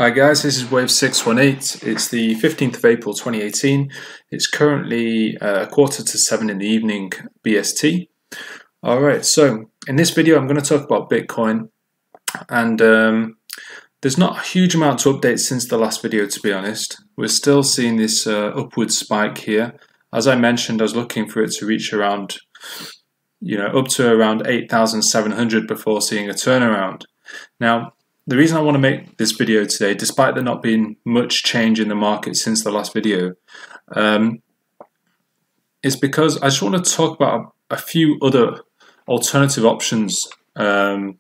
Hi guys, this is Wave 618. It's the 15th of April 2018. It's currently 6:45 in the evening BST. Alright, so in this video I'm going to talk about Bitcoin, and there's not a huge amount to update since the last video, to be honest. We're still seeing this upward spike here. As I mentioned, I was looking for it to reach around, up to around 8,700 before seeing a turnaround. Now, the reason I want to make this video today, despite there not being much change in the market since the last video, is because I just want to talk about a few other alternative options to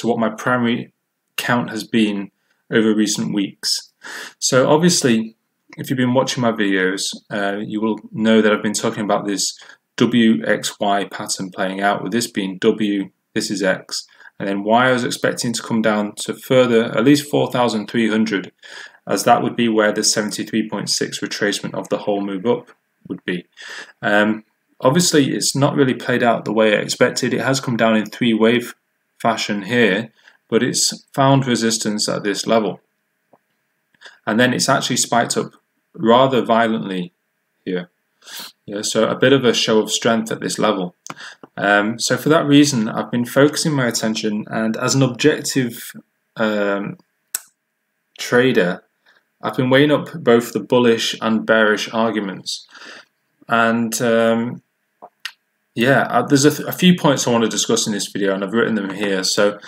what my primary count has been over recent weeks. So obviously, if you've been watching my videos, you will know that I've been talking about this WXY pattern playing out, with this being W, this is X. And then Y I was expecting to come down to further, at least 4,300, as that would be where the 73.6 retracement of the whole move up would be. Obviously, it's not really played out the way I expected. It has come down in three-wave fashion here, but it's found resistance at this level. And then it's actually spiked up rather violently here. Yeah, so a bit of a show of strength at this level. So for that reason, I've been focusing my attention, and as an objective trader, I've been weighing up both the bullish and bearish arguments. And there's a few points I want to discuss in this video, and I've written them here. So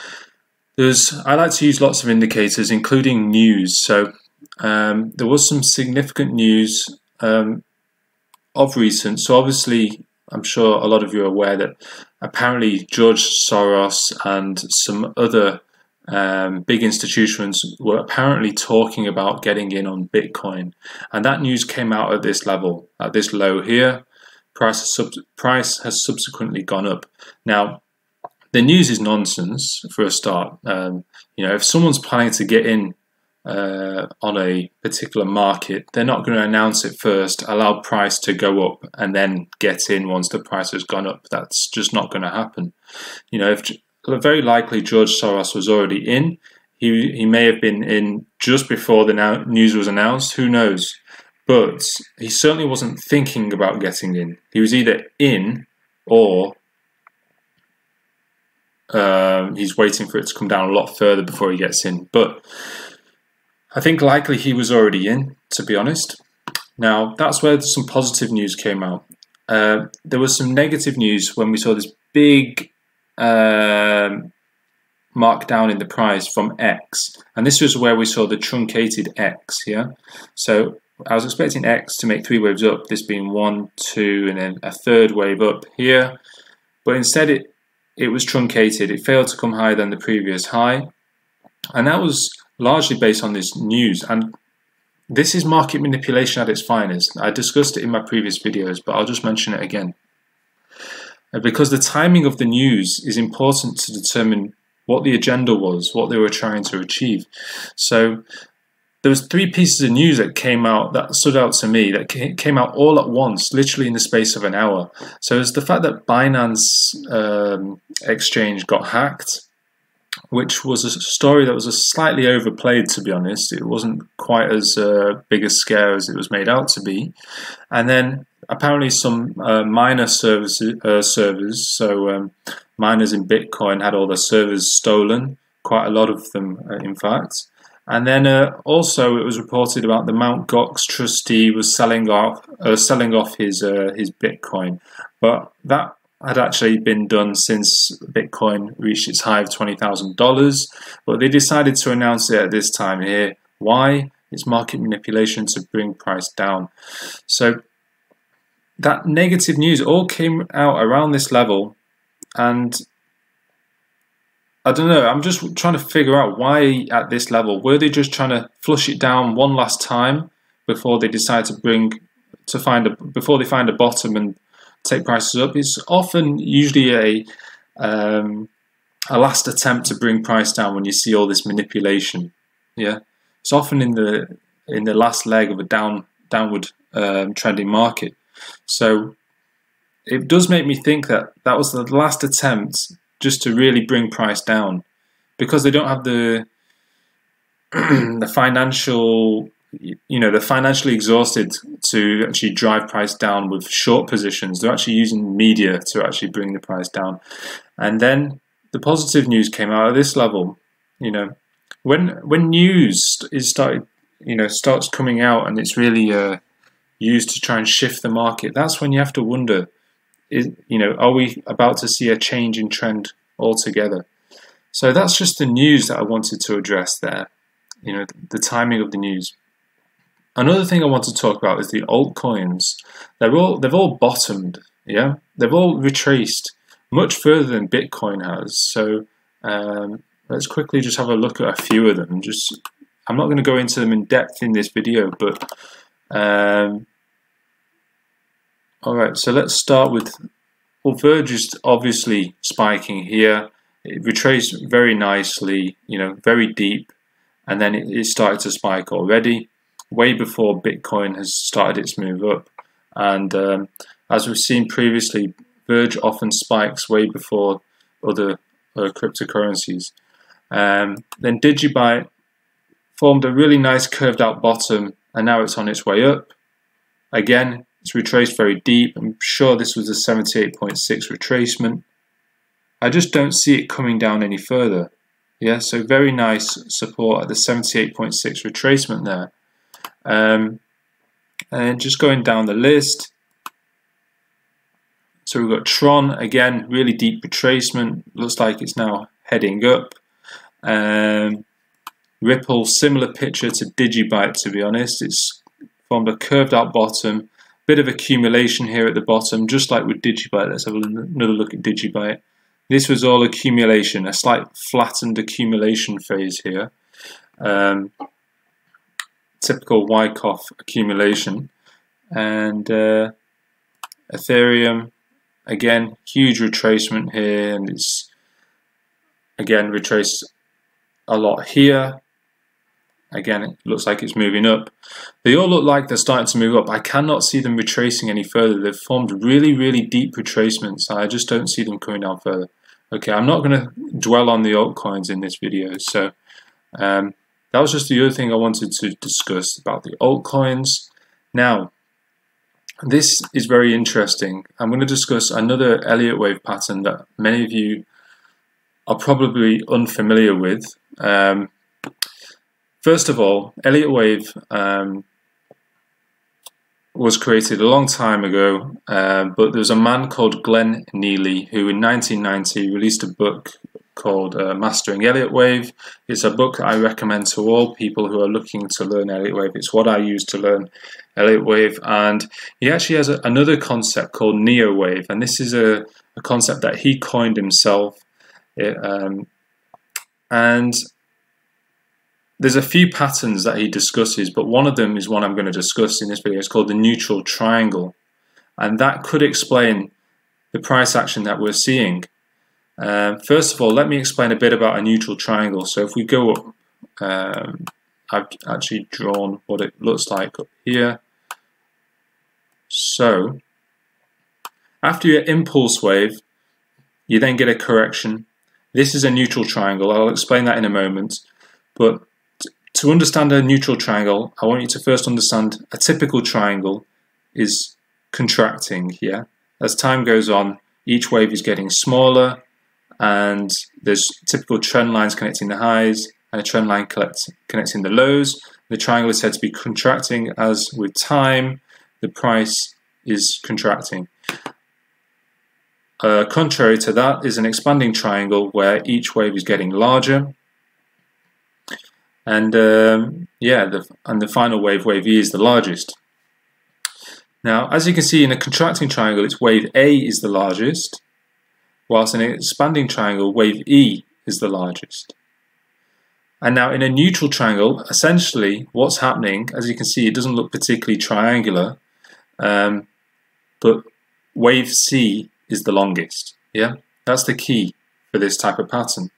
I like to use lots of indicators, including news. So there was some significant news of recent. So obviously, I'm sure a lot of you are aware that apparently George Soros and some other big institutions were apparently talking about getting in on Bitcoin, and that news came out at this level, at this low here. Price has subsequently gone up. Now, the news is nonsense for a start. If someone's planning to get in on a particular market, they're not going to announce it first, allow price to go up, and then get in once the price has gone up. That's just not going to happen. Very likely George Soros was already in. He may have been in just before the news was announced. Who knows? But he certainly wasn't thinking about getting in. He was either in or he's waiting for it to come down a lot further before he gets in. But I think likely he was already in, to be honest. Now, that's where some positive news came out. There was some negative news when we saw this big markdown in the price from X. And this was where we saw the truncated X here. So I was expecting X to make three waves up, this being 1, 2, and then a third wave up here. But instead it was truncated. It failed to come higher than the previous high. And that was largely based on this news, and this is market manipulation at its finest. I discussed it in my previous videos, but I'll just mention it again. Because the timing of the news is important to determine what the agenda was, what they were trying to achieve. So there was three pieces of news that came out that stood out to me, that came out all at once, literally in the space of an hour. So there's the fact that Binance exchange got hacked, which was a story that was slightly overplayed, to be honest. It wasn't quite as big a scare as it was made out to be. And then apparently some miner servers, so miners in Bitcoin had all their servers stolen, quite a lot of them in fact. And then also it was reported about the Mt. Gox trustee was selling off his Bitcoin, but that had actually been done since Bitcoin reached its high of $20,000, but they decided to announce it at this time here. Why? It's market manipulation to bring price down. So that negative news all came out around this level, and I don't know, I'm just trying to figure out why at this level. Were they just trying to flush it down one last time before they decide before they find a bottom and take prices up? It's often usually a last attempt to bring price down when you see all this manipulation. Yeah, it's often in the last leg of a downward trending market. So it does make me think that was the last attempt just to really bring price down, because they don't have the the financial, they're financially exhausted to actually drive price down with short positions. They're actually using media to actually bring the price down. And then the positive news came out at this level. When news starts coming out and it's really used to try and shift the market, that's when you have to wonder, are we about to see a change in trend altogether? So that's just the news that I wanted to address there. The timing of the news. Another thing I want to talk about is the altcoins. They've all bottomed, yeah. They've all retraced much further than Bitcoin has. So let's quickly just have a look at a few of them. I'm not going to go into them in depth in this video, but all right. So let's start with Verge is obviously spiking here. It retraced very nicely, very deep, and then it started to spike already, way before Bitcoin has started its move up. And as we've seen previously, Verge often spikes way before other cryptocurrencies. Then Digibyte formed a really nice curved out bottom, and now it's on its way up. Again, it's retraced very deep. I'm sure this was a 78.6 retracement. I just don't see it coming down any further. Yeah, so very nice support at the 78.6 retracement there. And just going down the list, so we've got Tron, again, really deep retracement, looks like it's now heading up. Ripple, similar picture to Digibyte, to be honest. It's formed a curved out bottom, bit of accumulation here at the bottom, just like with Digibyte. Let's have another look at Digibyte. This was all accumulation, a slight flattened accumulation phase here. Typical Wyckoff accumulation. And Ethereum, again, huge retracement here, and it's again retraced a lot here. Again, it looks like it's moving up. They all look like they're starting to move up. I cannot see them retracing any further. They've formed really, really deep retracements. I just don't see them coming down further. Okay, I'm not going to dwell on the altcoins in this video. So that was just the other thing I wanted to discuss about the altcoins. Now, this is very interesting. I'm going to discuss another Elliott wave pattern that many of you are probably unfamiliar with. First of all, Elliott wave was created a long time ago, but there's a man called Glenn Neely who in 1990 released a book called Mastering Elliott Wave. It's a book that I recommend to all people who are looking to learn Elliott Wave. It's what I use to learn Elliott Wave, and he actually has another concept called Neo Wave, and this is a concept that he coined himself. And there's a few patterns that he discusses, but one of them is one I'm going to discuss in this video. It's called the neutral triangle, and that could explain the price action that we're seeing. First of all, let me explain a bit about a neutral triangle. So if we go up, I've actually drawn what it looks like up here. So after your impulse wave, you then get a correction. This is a neutral triangle. I'll explain that in a moment. But to understand a neutral triangle, I want you to first understand a typical triangle is contracting, yeah? As time goes on, each wave is getting smaller, and there's typical trend lines connecting the highs and a trend line connecting the lows. The triangle is said to be contracting as with time, the price is contracting. Contrary to that is an expanding triangle where each wave is getting larger. And the final wave, wave E, is the largest. Now, as you can see in a contracting triangle, it's wave A is the largest, whilst in an expanding triangle, wave E is the largest. And now in a neutral triangle, essentially what's happening, as you can see, it doesn't look particularly triangular, but wave C is the longest. Yeah, that's the key for this type of pattern.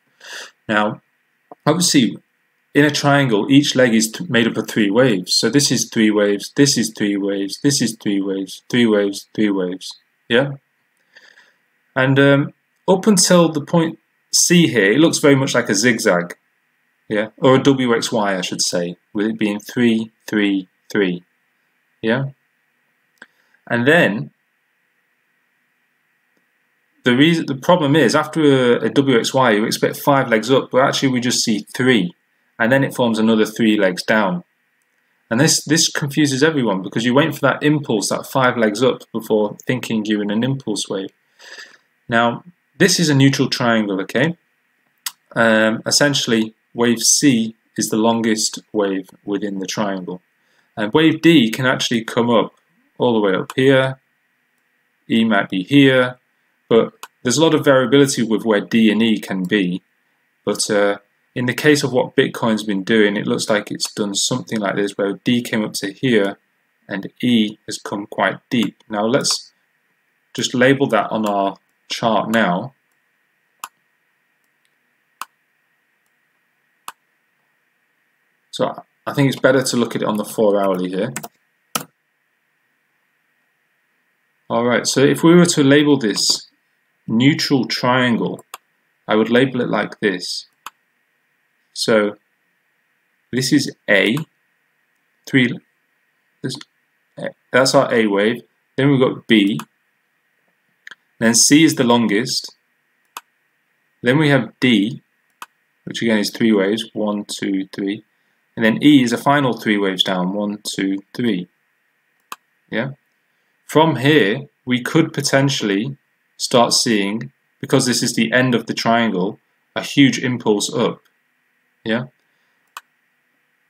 Now, obviously, in a triangle, each leg is made up of 3 waves. So this is 3 waves, this is 3 waves, this is 3 waves, 3 waves, 3 waves. Yeah? And up until the point C here, it looks very much like a zigzag. yeah, or a WXY I should say, with it being 3, 3, 3, yeah. And then the problem is after a WXY you expect 5 legs up, but actually we just see 3, and then it forms another 3 legs down. And this confuses everyone because you wait for that impulse, that 5 legs up, before thinking you're in an impulse wave. Now, this is a neutral triangle, okay? Essentially, wave C is the longest wave within the triangle. And wave D can actually come up all the way up here. E might be here, but there's a lot of variability with where D and E can be. But in the case of what Bitcoin's been doing, it looks like it's done something like this, where D came up to here and E has come quite deep. Now let's just label that on our chart now. So I think it's better to look at it on the 4-hourly here. Alright, so if we were to label this neutral triangle, I would label it like this. So this is A, that's our A wave, then we've got B, then C is the longest, then we have D, which again is 3 waves, 1, 2, 3, and then E is a final 3 waves down, 1, 2, 3, yeah? From here, we could potentially start seeing, because this is the end of the triangle, a huge impulse up. Yeah,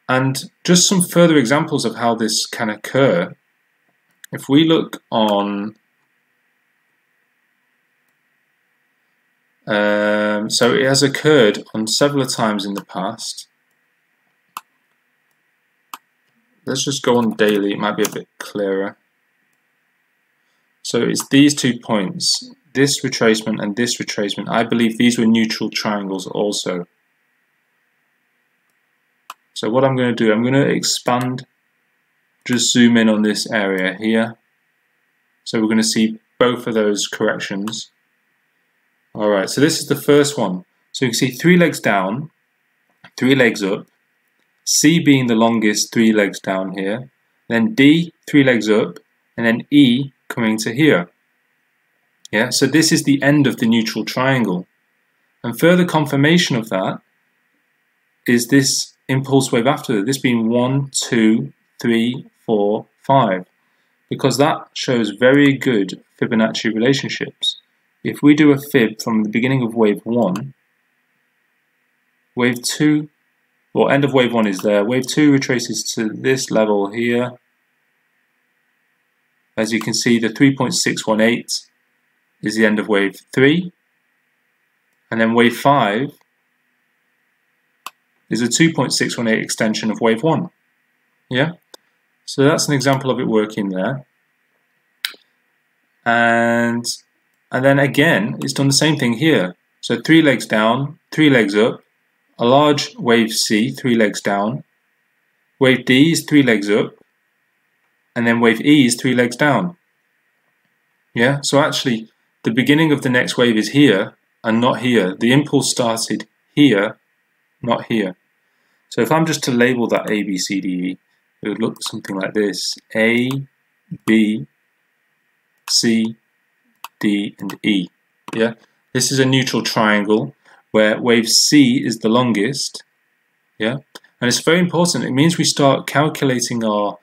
and just some further examples of how this can occur. If we look on, so it has occurred on several times in the past. Let's just go on daily, it might be a bit clearer. So it's these 2 points, this retracement and this retracement. I believe these were neutral triangles also. So what I'm going to do, I'm going to expand, just zoom in on this area here. So we're going to see both of those corrections. Alright, so this is the first one. So you can see 3 legs down, 3 legs up, C being the longest 3 legs down here, then D 3 legs up, and then E coming to here. Yeah, so this is the end of the neutral triangle. And further confirmation of that is this impulse wave after, this being 1, 2, 3, 4, 5, because that shows very good Fibonacci relationships. If we do a fib from the beginning of wave 1, wave 2, well, end of wave 1 is there, wave 2 retraces to this level here. As you can see, the 3.618 is the end of wave 3, and then wave 5 is a 2.618 extension of wave 1. Yeah, so that's an example of it working there. And then again, it's done the same thing here. So 3 legs down, 3 legs up, a large wave C, 3 legs down, wave D is 3 legs up, and then wave E is 3 legs down. Yeah, so actually the beginning of the next wave is here and not here. The impulse started here, not here. So if I'm just to label that A, B, C, D, E, it would look something like this. A, B, C, D, and E. Yeah, this is a neutral triangle where wave C is the longest. Yeah, and it's very important. It means we start calculating our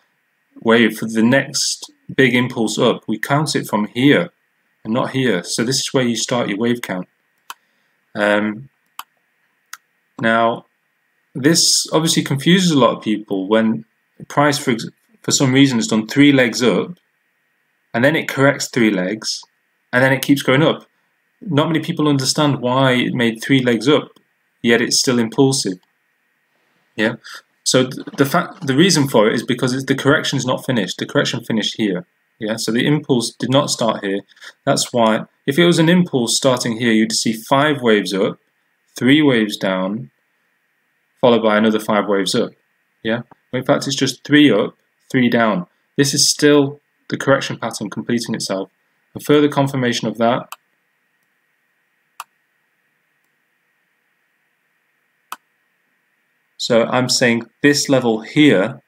wave for the next big impulse up. We count it from here and not here. So this is where you start your wave count. Now, this obviously confuses a lot of people when the price, for some reason, has done 3 legs up, and then it corrects 3 legs, and then it keeps going up. Not many people understand why it made 3 legs up, yet it's still impulsive. Yeah. So the reason for it is because the correction is not finished. The correction finished here. Yeah. So the impulse did not start here. That's why if it was an impulse starting here, you'd see 5 waves up, 3 waves down, followed by another 5 waves up. Yeah. But in fact, it's just 3 up, 3 down. This is still the correction pattern completing itself. A further confirmation of that. So I'm saying this level here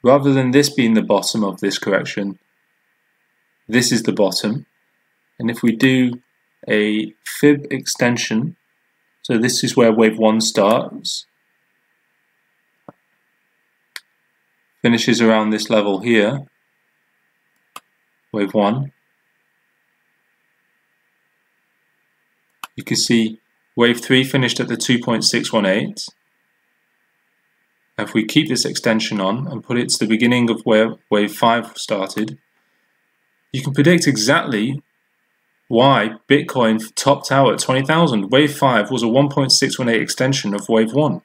rather than this being the bottom of this correction, this is the bottom. And if we do a fib extension, so this is where wave 1 starts, finishes around this level here, wave 1. You can see wave 3 finished at the 2.618. If we keep this extension on and put it to the beginning of where wave 5 started, you can predict exactly why Bitcoin topped out at 20,000. Wave 5 was a 1.618 extension of wave 1.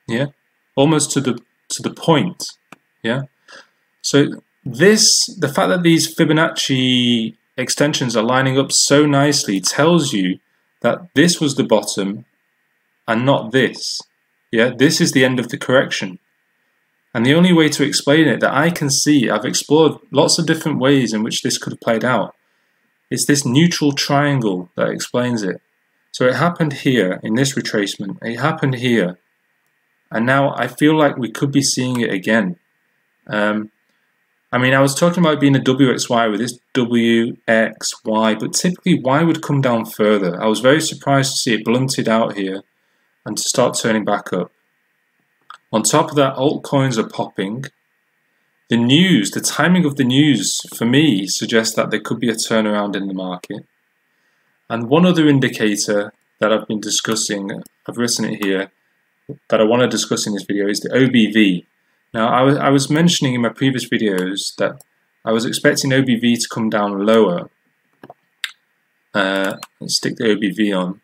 Yeah, almost to the point. Yeah, so the fact that these Fibonacci extensions are lining up so nicely tells you that this was the bottom and not this. Yeah, this is the end of the correction. And the only way to explain it that I can see, I've explored lots of different ways in which this could have played out. It's this neutral triangle that explains it. So it happened here in this retracement, it happened here, and now I feel like we could be seeing it again. I mean, I was talking about being a WXY with this WXY, but typically Y would come down further. I was very surprised to see it blunted out here and to start turning back up. On top of that, altcoins are popping. The news, the timing of the news, for me, suggests that there could be a turnaround in the market. And one other indicator that I've been discussing, I've written it here, that I want to discuss in this video is the OBV. Now, I was mentioning in my previous videos that I was expecting OBV to come down lower. Let's stick the OBV on.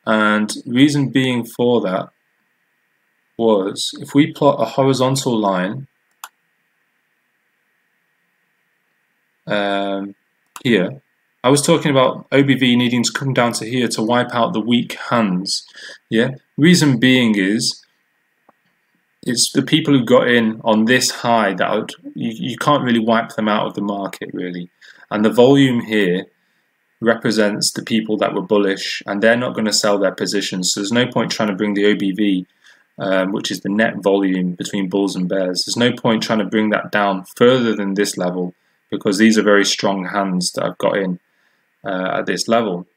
And reason being for that was, if we plot a horizontal line here, I was talking about OBV needing to come down to here to wipe out the weak hands. Yeah, reason being is it's the people who got in on this high that you can't really wipe them out of the market really, and the volume here represents the people that were bullish, and they're not going to sell their positions. So there's no point trying to bring the OBV, which is the net volume between bulls and bears. There's no point trying to bring that down further than this level, because these are very strong hands that I've got in at this level.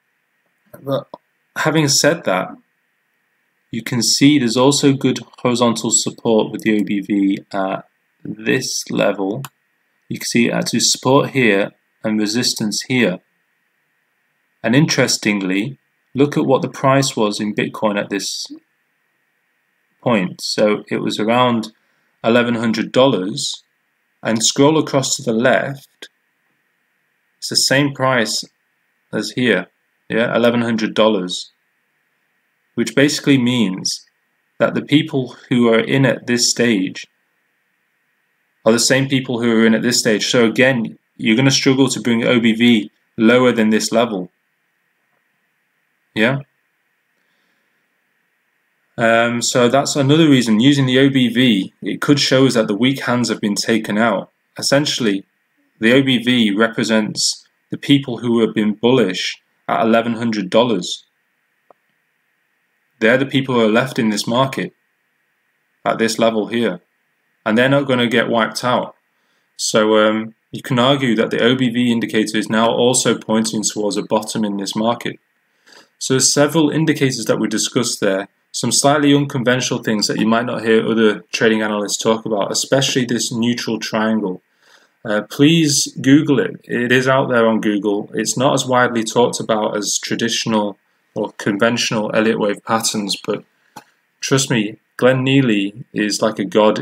But having said that, you can see there's also good horizontal support with the OBV at this level. You can see actually support here and resistance here. And interestingly, look at what the price was in Bitcoin at this point. So it was around $1,100, and scroll across to the left, it's the same price as here, yeah, $1,100, which basically means that the people who are in at this stage are the same people who are in at this stage. So again, you're going to struggle to bring OBV lower than this level. Yeah. So that's another reason. Using the OBV, it could show us that the weak hands have been taken out. Essentially, the OBV represents the people who have been bullish at $1,100. They're the people who are left in this market at this level here, and they're not going to get wiped out. So you can argue that the OBV indicator is now also pointing towards a bottom in this market. So there's several indicators that we discussed there, some slightly unconventional things that you might not hear other trading analysts talk about, especially this neutral triangle. Please Google it. It is out there on Google. It's not as widely talked about as traditional or conventional Elliott wave patterns, but trust me, Glenn Neely is like a god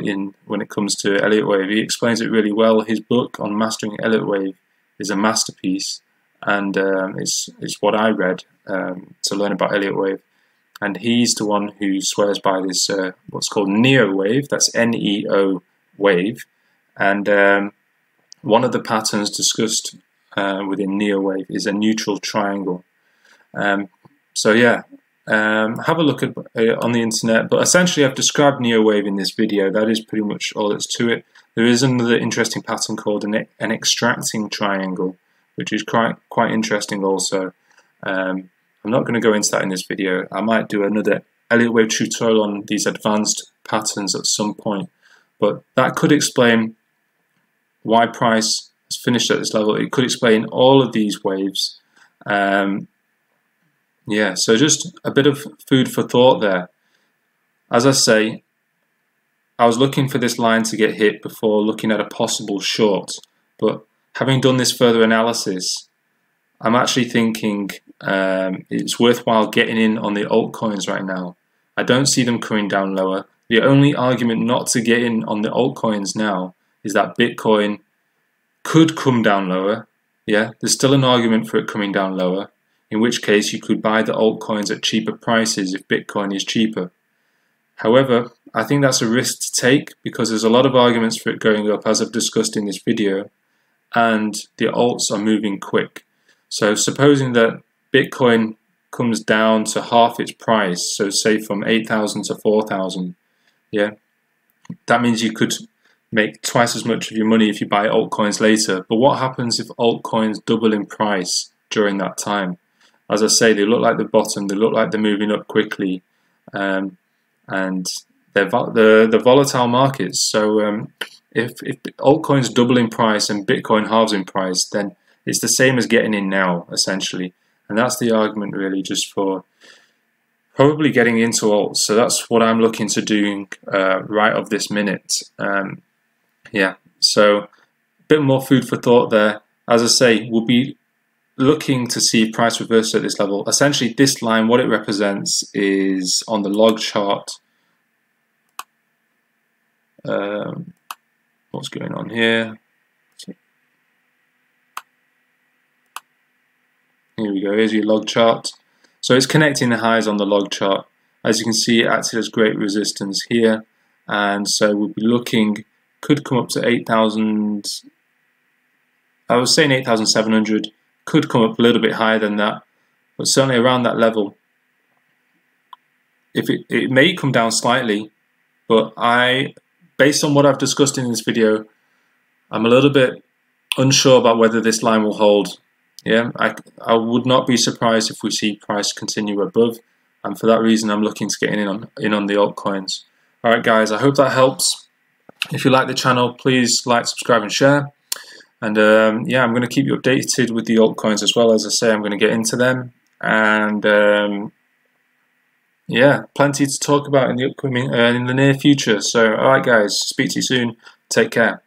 when it comes to Elliott wave. He explains it really well. His book on mastering Elliott wave is a masterpiece, and it's what I read to learn about Elliott wave. And he's the one who swears by this what's called Neo wave. That's N-E-O wave, and one of the patterns discussed within Neo wave is a neutral triangle. So yeah, have a look at on the internet. But essentially, I've described Neo wave in this video. That is pretty much all that's to it. There is another interesting pattern called an extracting triangle, which is quite interesting also. I'm not going to go into that in this video. I might do another Elliott Wave tutorial on these advanced patterns at some point, but that could explain why price has finished at this level. It could explain all of these waves. Yeah, so just a bit of food for thought there. As I say, I was looking for this line to get hit before looking at a possible short, but having done this further analysis, I'm actually thinking it's worthwhile getting in on the altcoins right now. I don't see them coming down lower. The only argument not to get in on the altcoins now is that Bitcoin could come down lower. Yeah, there's still an argument for it coming down lower, in which case you could buy the altcoins at cheaper prices if Bitcoin is cheaper. However, I think that's a risk to take because there's a lot of arguments for it going up, as I've discussed in this video, and the alts are moving quick. So supposing that Bitcoin comes down to half its price, so say from 8,000 to 4,000, yeah, that means you could make twice as much of your money if you buy altcoins later. But what happens if altcoins double in price during that time? As I say, they look like the bottom, they look like they're moving up quickly, and they're volatile markets. So if altcoins double in price and Bitcoin halves in price, then it's the same as getting in now, essentially. And that's the argument really, just for probably getting into alts. So that's what I'm looking to do right of this minute. Yeah, so a bit more food for thought there. As I say, we'll be looking to see price reverse at this level. Essentially, this line, what it represents is on the log chart. What's going on here? Here we go, here's your log chart. So it's connecting the highs on the log chart. As you can see, it acted as great resistance here. And so we'll be looking, could come up to 8,000, I was saying 8,700, could come up a little bit higher than that, but certainly around that level. If it may come down slightly, but based on what I've discussed in this video, I'm a little bit unsure about whether this line will hold. Yeah, I would not be surprised if we see price continue above, and for that reason I'm looking to get in on the altcoins. Alright guys, I hope that helps. If you like the channel, please like, subscribe and share. And yeah, I'm going to keep you updated with the altcoins as well. As I say, I'm going to get into them, and yeah, plenty to talk about in the upcoming in the near future. So alright guys, speak to you soon. Take care.